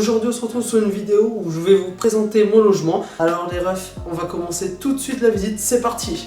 Aujourd'hui on se retrouve sur une vidéo où je vais vous présenter mon logement. Alors les refs, on va commencer tout de suite la visite, c'est parti.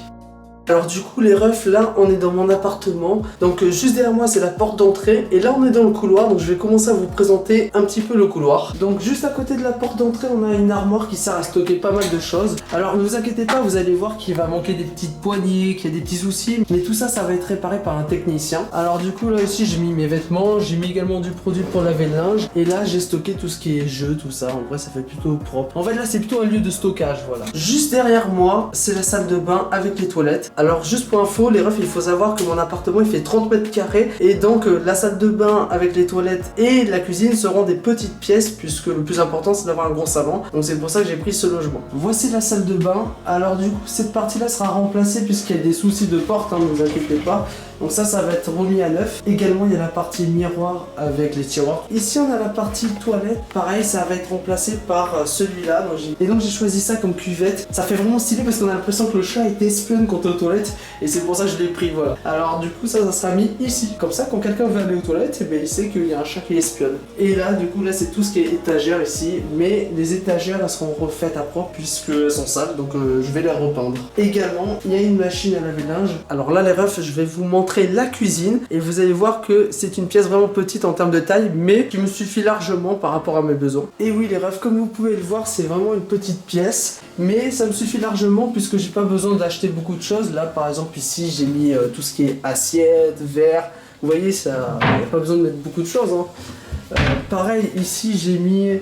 Alors du coup les refs, là on est dans mon appartement. Donc juste derrière moi c'est la porte d'entrée. Et là on est dans le couloir, donc je vais commencer à vous présenter un petit peu le couloir. Donc juste à côté de la porte d'entrée on a une armoire qui sert à stocker pas mal de choses. Alors ne vous inquiétez pas, vous allez voir qu'il va manquer des petites poignées, qu'il y a des petits soucis. Mais tout ça, ça va être réparé par un technicien. Alors du coup là aussi j'ai mis mes vêtements, j'ai mis également du produit pour laver le linge. Et là j'ai stocké tout ce qui est jeux, tout ça. En vrai ça fait plutôt propre. En fait là c'est plutôt un lieu de stockage, voilà. Juste derrière moi c'est la salle de bain avec les toilettes. Alors juste pour info les refs, il faut savoir que mon appartement il fait 30 mètres carrés. Et donc la salle de bain avec les toilettes et la cuisine seront des petites pièces. Puisque le plus important c'est d'avoir un gros salon. Donc c'est pour ça que j'ai pris ce logement. Voici la salle de bain. Alors du coup cette partie là sera remplacée puisqu'il y a des soucis de porte, hein, ne vous inquiétez pas. Donc ça va être remis à neuf. Également il y a la partie miroir avec les tiroirs. Ici on a la partie toilette. Pareil ça va être remplacé par celui-là. Et donc j'ai choisi ça comme cuvette. Ça fait vraiment stylé parce qu'on a l'impression que le chat est espionne contre les toilettes. Et c'est pour ça que je l'ai pris, voilà. Alors du coup ça sera mis ici. Comme ça quand quelqu'un veut aller aux toilettes, et bien, il sait qu'il y a un chat qui espionne. Et là du coup là c'est tout ce qui est étagère ici. Mais les étagères elles seront refaites à propre puisqu'elles sont sales. Donc je vais les repeindre. Également il y a une machine à laver linge. Alors là les refs, je vais vous montrer la cuisine et vous allez voir que c'est une pièce vraiment petite en termes de taille mais qui me suffit largement par rapport à mes besoins. Et oui les refs, comme vous pouvez le voir, c'est vraiment une petite pièce mais ça me suffit largement puisque j'ai pas besoin d'acheter beaucoup de choses. Là par exemple ici j'ai mis tout ce qui est assiette, verre, vous voyez ça, il n'y a pas besoin de mettre beaucoup de choses, hein. Pareil ici j'ai mis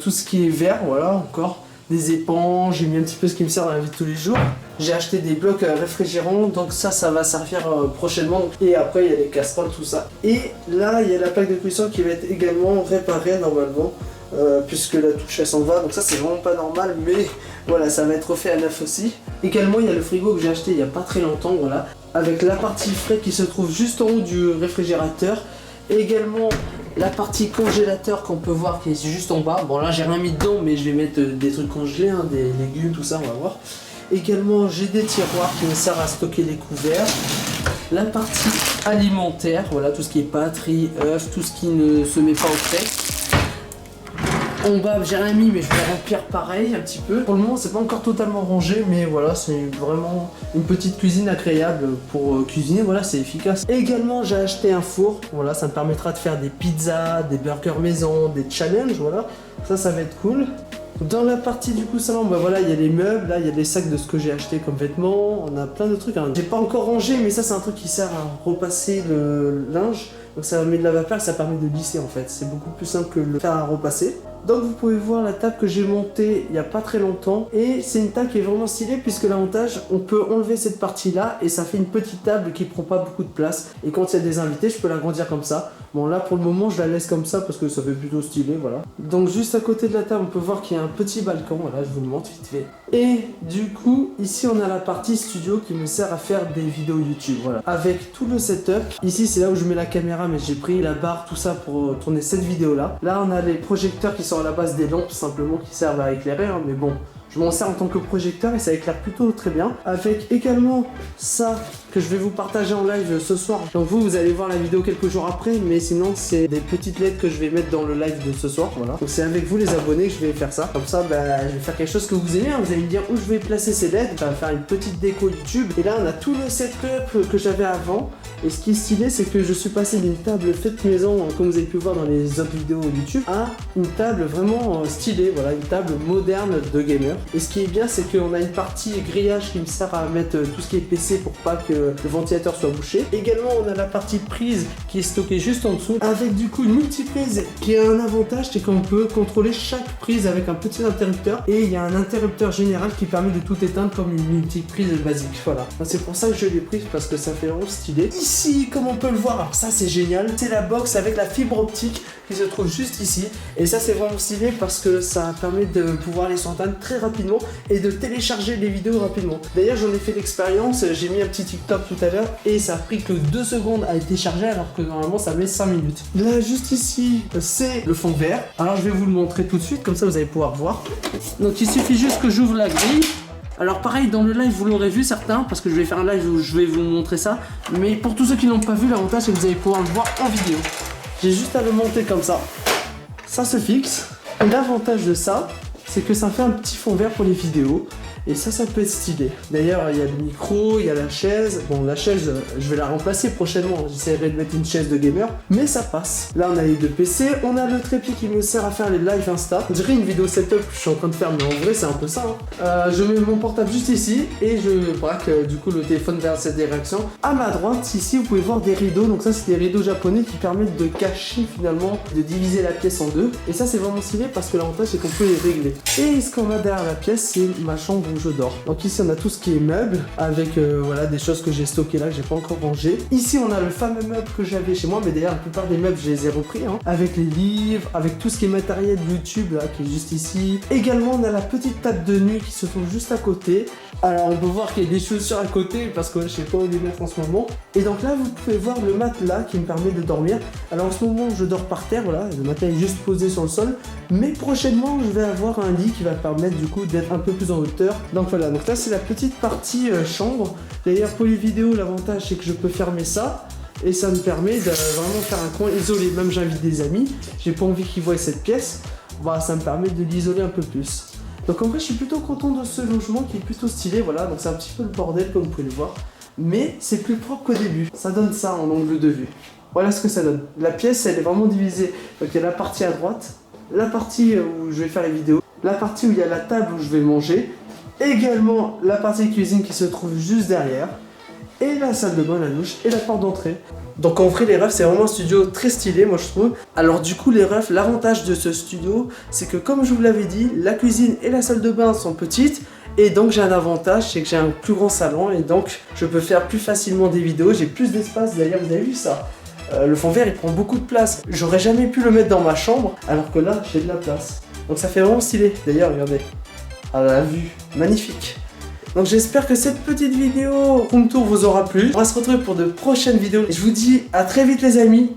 tout ce qui est verre, voilà, encore des éponges, j'ai mis un petit peu ce qui me sert dans la vie de tous les jours. J'ai acheté des blocs réfrigérants, donc ça va servir prochainement. Et après il y a les casseroles, tout ça. Et là il y a la plaque de cuisson qui va être également réparée normalement, puisque la touche elle s'en va. Donc ça c'est vraiment pas normal, mais voilà, ça va être refait à neuf aussi. Également il y a le frigo que j'ai acheté il y a pas très longtemps, voilà, avec la partie frais qui se trouve juste en haut du réfrigérateur. Et également la partie congélateur qu'on peut voir qui est juste en bas. Bon là j'ai rien mis dedans mais je vais mettre des trucs congelés, hein, des légumes, tout ça, on va voir. Également j'ai des tiroirs qui me servent à stocker les couverts. La partie alimentaire, voilà, tout ce qui est pâtes, riz, œufs, tout ce qui ne se met pas au frais. En bas j'ai rien mis mais je vais remplir pareil un petit peu. Pour le moment c'est pas encore totalement rangé mais voilà, c'est vraiment une petite cuisine agréable pour cuisiner, voilà, c'est efficace. Et également j'ai acheté un four, voilà, ça me permettra de faire des pizzas, des burgers maison, des challenges, voilà, ça va être cool. Dans la partie du coup salon, bah voilà, il y a les meubles, là il y a des sacs de ce que j'ai acheté comme vêtements, on a plein de trucs, hein. J'ai pas encore rangé mais ça c'est un truc qui sert à repasser le linge. Donc ça met de la vapeur et ça permet de lisser en fait, c'est beaucoup plus simple que le faire à repasser. Donc vous pouvez voir la table que j'ai montée il n'y a pas très longtemps. Et c'est une table qui est vraiment stylée puisque l'avantage, on peut enlever cette partie là et ça fait une petite table qui prend pas beaucoup de place. Et quand il y a des invités, je peux l'agrandir comme ça. Bon là pour le moment je la laisse comme ça parce que ça fait plutôt stylé, voilà. Donc juste à côté de la table on peut voir qu'il y a un petit balcon, voilà, je vous le montre vite fait. Et du coup ici on a la partie studio qui me sert à faire des vidéos YouTube, voilà. Avec tout le setup, ici c'est là où je mets la caméra mais j'ai pris la barre, tout ça pour tourner cette vidéo là. Là on a les projecteurs qui sont à la base des lampes simplement qui servent à éclairer, hein, mais bon. Je m'en sers en tant que projecteur et ça éclaire plutôt très bien. Avec également ça que je vais vous partager en live ce soir. Donc vous allez voir la vidéo quelques jours après, mais sinon c'est des petites lettres que je vais mettre dans le live de ce soir, voilà. Donc c'est avec vous les abonnés que je vais faire ça. Comme ça, bah, je vais faire quelque chose que vous aimez, hein. Vous allez me dire où je vais placer ces lettres. Ça va faire une petite déco YouTube. Et là on a tout le setup que j'avais avant. Et ce qui est stylé, c'est que je suis passé d'une table faite maison, comme vous avez pu voir dans les autres vidéos YouTube, à une table vraiment stylée, voilà, une table moderne de gamer. Et ce qui est bien, c'est qu'on a une partie grillage qui me sert à mettre tout ce qui est PC pour pas que le ventilateur soit bouché. Également, on a la partie prise qui est stockée juste en dessous, avec du coup une multiprise qui a un avantage, c'est qu'on peut contrôler chaque prise avec un petit interrupteur. Et il y a un interrupteur général qui permet de tout éteindre comme une multiprise basique, voilà. C'est pour ça que je l'ai prise parce que ça fait vraiment stylé. Ici, comme on peut le voir, alors ça c'est génial, c'est la box avec la fibre optique qui se trouve juste ici. Et ça c'est vraiment stylé parce que ça permet de pouvoir les s'entendre très rapidement et de télécharger les vidéos rapidement. D'ailleurs j'en ai fait l'expérience, j'ai mis un petit TikTok tout à l'heure et ça a pris que 2 secondes à être téléchargé alors que normalement ça met 5 minutes. Là juste ici c'est le fond vert. Alors je vais vous le montrer tout de suite, comme ça vous allez pouvoir voir. Donc il suffit juste que j'ouvre la grille. Alors pareil, dans le live vous l'aurez vu certains, parce que je vais faire un live où je vais vous montrer ça. Mais pour tous ceux qui n'ont pas vu, l'avantage c'est que vous allez pouvoir le voir en vidéo. J'ai juste à le monter comme ça. Ça se fixe. L'avantage de ça, c'est que ça fait un petit fond vert pour les vidéos. Et ça peut être stylé. D'ailleurs, il y a le micro, il y a la chaise. Bon, la chaise, je vais la remplacer prochainement. J'essaierai de mettre une chaise de gamer, mais ça passe. Là, on a les deux PC. On a le trépied qui me sert à faire les lives Insta. On dirait une vidéo setup que je suis en train de faire, mais en vrai, c'est un peu ça. Je mets mon portable juste ici et je braque du coup le téléphone vers cette direction. À ma droite, ici, vous pouvez voir des rideaux. Donc ça, c'est des rideaux japonais qui permettent de cacher finalement, de diviser la pièce en deux. Et ça, c'est vraiment stylé parce que l'avantage, c'est qu'on peut les régler. Et ce qu'on a derrière la pièce, c'est ma chambre où je dors. Donc ici on a tout ce qui est meubles avec voilà des choses que j'ai stockées là que j'ai pas encore rangées. Ici on a le fameux meuble que j'avais chez moi, mais d'ailleurs la plupart des meubles je les ai repris avec les livres, avec tout ce qui est matériel de YouTube là qui est juste ici. Également on a la petite table de nuit qui se trouve juste à côté. Alors on peut voir qu'il y a des chaussures à côté parce que je sais pas où les mettre en ce moment. Et donc là vous pouvez voir le matelas qui me permet de dormir. Alors en ce moment je dors par terre, voilà, le matelas est juste posé sur le sol. Mais prochainement je vais avoir un lit qui va permettre du coup d'être un peu plus en hauteur. Donc voilà, donc là c'est la petite partie chambre. D'ailleurs pour les vidéos l'avantage c'est que je peux fermer ça. Et ça me permet de vraiment faire un coin isolé. Même j'invite des amis, j'ai pas envie qu'ils voient cette pièce. Voilà, ça me permet de l'isoler un peu plus. Donc en vrai je suis plutôt content de ce logement qui est plutôt stylé, voilà, donc c'est un petit peu le bordel comme vous pouvez le voir. Mais c'est plus propre qu'au début, ça donne ça en angle de vue. Voilà ce que ça donne. La pièce elle est vraiment divisée, donc il y a la partie à droite, la partie où je vais faire les vidéos, la partie où il y a la table où je vais manger, également la partie cuisine qui se trouve juste derrière, et la salle de bain, la douche et la porte d'entrée. Donc en vrai les refs c'est vraiment un studio très stylé moi je trouve. Alors du coup les refs, l'avantage de ce studio c'est que comme je vous l'avais dit, la cuisine et la salle de bain sont petites. Et donc j'ai un avantage, c'est que j'ai un plus grand salon et donc je peux faire plus facilement des vidéos, j'ai plus d'espace. D'ailleurs vous avez vu ça, le fond vert il prend beaucoup de place. J'aurais jamais pu le mettre dans ma chambre alors que là j'ai de la place. Donc ça fait vraiment stylé. D'ailleurs regardez, à la vue, magnifique. Donc j'espère que cette petite vidéo room tour vous aura plu. On va se retrouver pour de prochaines vidéos. Je vous dis à très vite les amis.